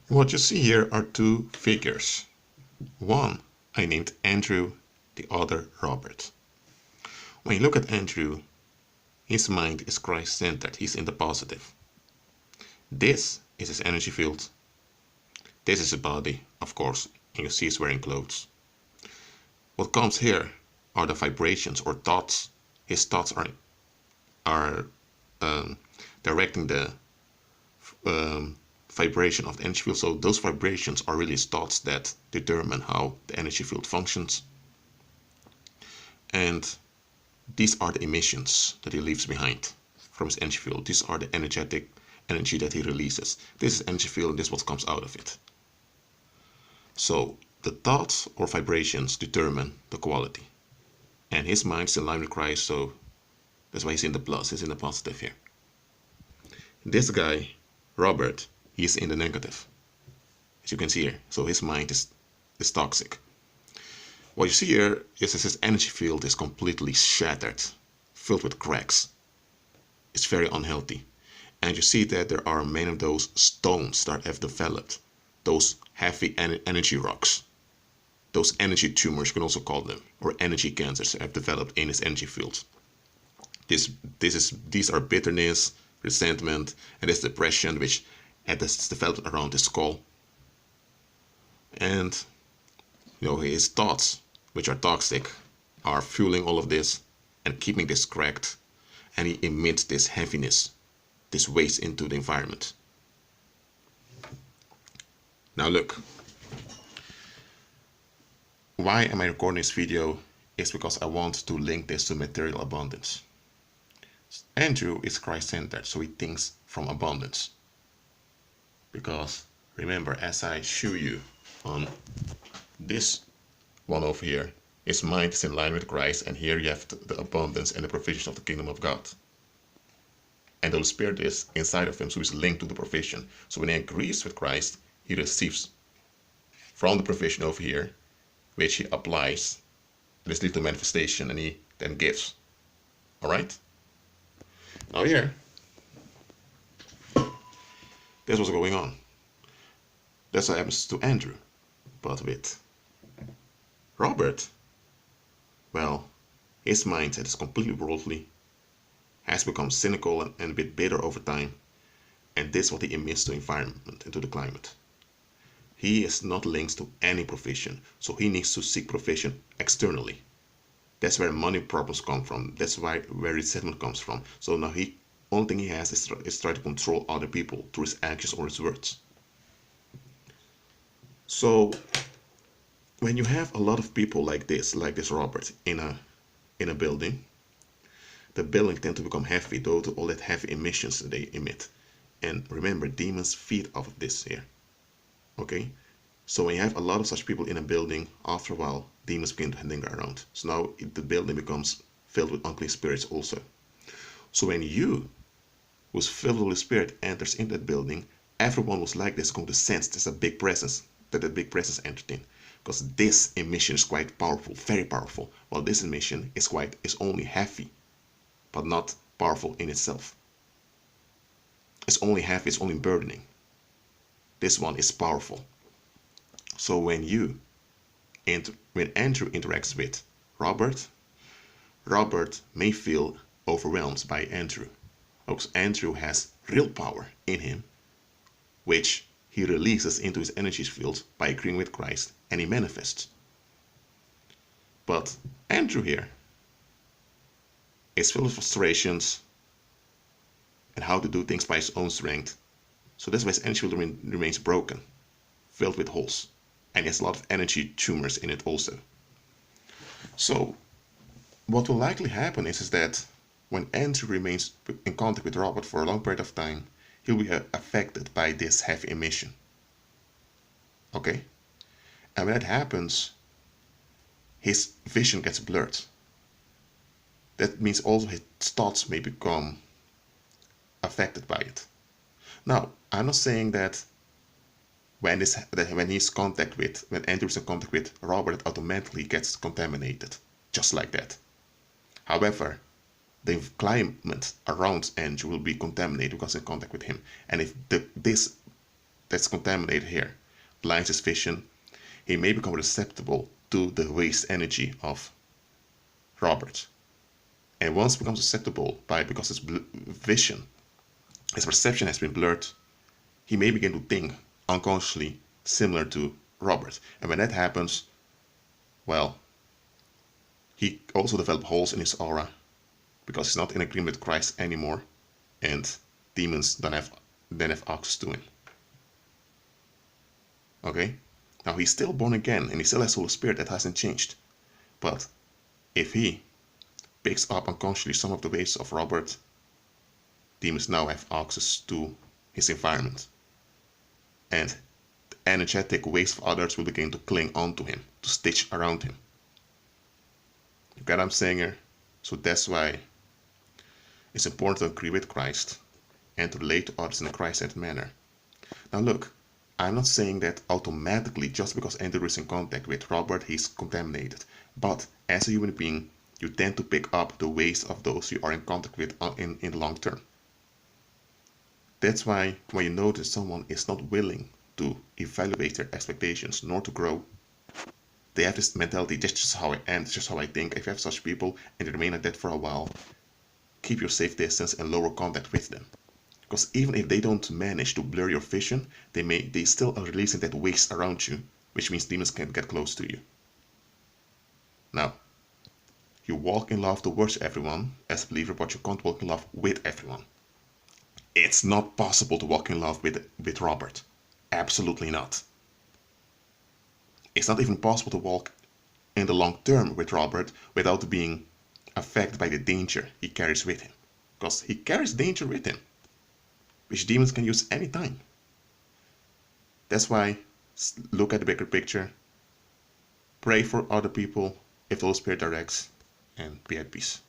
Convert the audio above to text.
What you see here are two figures. One I named Andrew, the other Robert. When you look at Andrew, his mind is Christ-centered. He's in the positive. This is his energy field. This is his body, of course, and you see he's wearing clothes. What comes here are the vibrations or thoughts. His thoughts are directing the vibration of the energy field. So those vibrations are really his thoughts that determine how the energy field functions. And these are the emissions that he leaves behind from his energy field. These are the energetic energy that he releases. This is energy field and this is what comes out of it. So the thoughts or vibrations determine the quality. And his mind is in line with Christ, so that's why he's in the plus, he's in the positive here. This guy, Robert, he's in the negative, as you can see here. So his mind is toxic. What you see here is that his energy field is completely shattered, filled with cracks. It's very unhealthy. And you see that there are many of those stones that have developed, those heavy energy rocks, those energy tumors, you can also call them, or energy cancers have developed in his energy field. These are bitterness, resentment, and this depression which has developed around his skull. And his thoughts, which are toxic, are fueling all of this and keeping this cracked, and he emits this heaviness, this waste into the environment. Now look, why am I recording this video is because I want to link this to material abundance. Andrew is Christ-centered, so he thinks from abundance. Because remember, as I show you on this one over here, his mind is in line with Christ, and here you have the abundance and the provision of the kingdom of God. And the Holy Spirit is inside of him, so he's linked to the provision. So when he agrees with Christ, he receives from the provision over here, which he applies. This leads to manifestation, and he then gives. Alright? Now here, this was going on. That's what happens to Andrew. But with Robert, well, his mindset is completely worldly, has become cynical and a bit bitter over time, and this is what he emits to the environment and to the climate. He is not linked to any provision, so he needs to seek provision externally. That's where money problems come from. That's where resentment comes from. So now only thing he has is try to control other people through his actions or his words. So when you have a lot of people like this Robert in a building, the building tend to become heavy due to all that heavy emissions that they emit. And remember, demons feed off of this here. Okay? So when you have a lot of such people in a building, after a while, demons begin to linger around. So now the building becomes filled with unclean spirits also. So when you, who's filled with the Holy Spirit, enters in that building, everyone who's like this is going to sense there's a big presence, that a big presence entered in. Because this emission is quite powerful, very powerful. While this emission is only heavy, but not powerful in itself. It's only heavy, it's only burdening. This one is powerful. So when Andrew interacts with Robert, Robert may feel overwhelmed by Andrew, because Andrew has real power in him, which he releases into his energy field by agreeing with Christ, and he manifests. But Andrew here is full of frustrations and how to do things by his own strength. So that's why his energy field remains broken, filled with holes, and he has a lot of energy tumors in it also. So what will likely happen is that when Andrew remains in contact with Robert for a long period of time, he'll be affected by this heavy emission. Okay? And when that happens, his vision gets blurred. That means also his thoughts may become affected by it. Now, I'm not saying that when Andrew's in contact with Robert, it automatically gets contaminated, just like that. However, the climate around Andrew will be contaminated because in contact with him. And if the that's contaminated here blinds his vision, he may become susceptible to the waste energy of Robert. And once becomes susceptible because his vision, his perception has been blurred, he may begin to think unconsciously similar to Robert. And when that happens, well, he also develops holes in his aura because he's not in agreement with Christ anymore, and demons don't have access to him. Okay? Now he's still born again and he still has Holy Spirit, that hasn't changed. But if he picks up unconsciously some of the ways of Robert, demons now have access to his environment. And the energetic ways of others will begin to cling onto him, to stitch around him. You get what I'm saying here? So that's why it's important to agree with Christ and to relate to others in a Christ-centered manner. Now look, I'm not saying that automatically just because Andrew is in contact with Robert, he's contaminated. But as a human being, you tend to pick up the ways of those you are in contact with in the long term. That's why when you notice someone is not willing to evaluate their expectations nor to grow, they have this mentality, that's just how I am, that's just how I think. If you have such people and they remain like that for a while, keep your safe distance and lower contact with them. Because even if they don't manage to blur your vision, they still are releasing that waste around you, which means demons can't get close to you. Now, you walk in love towards everyone as a believer, but you can't walk in love with everyone. It's not possible to walk in love with Robert. Absolutely not. It's not even possible to walk in the long term with Robert without being affected by the danger he carries with him. Because he carries danger with him, which demons can use anytime. That's why look at the bigger picture, pray for other people if the Holy Spirit directs, and be at peace.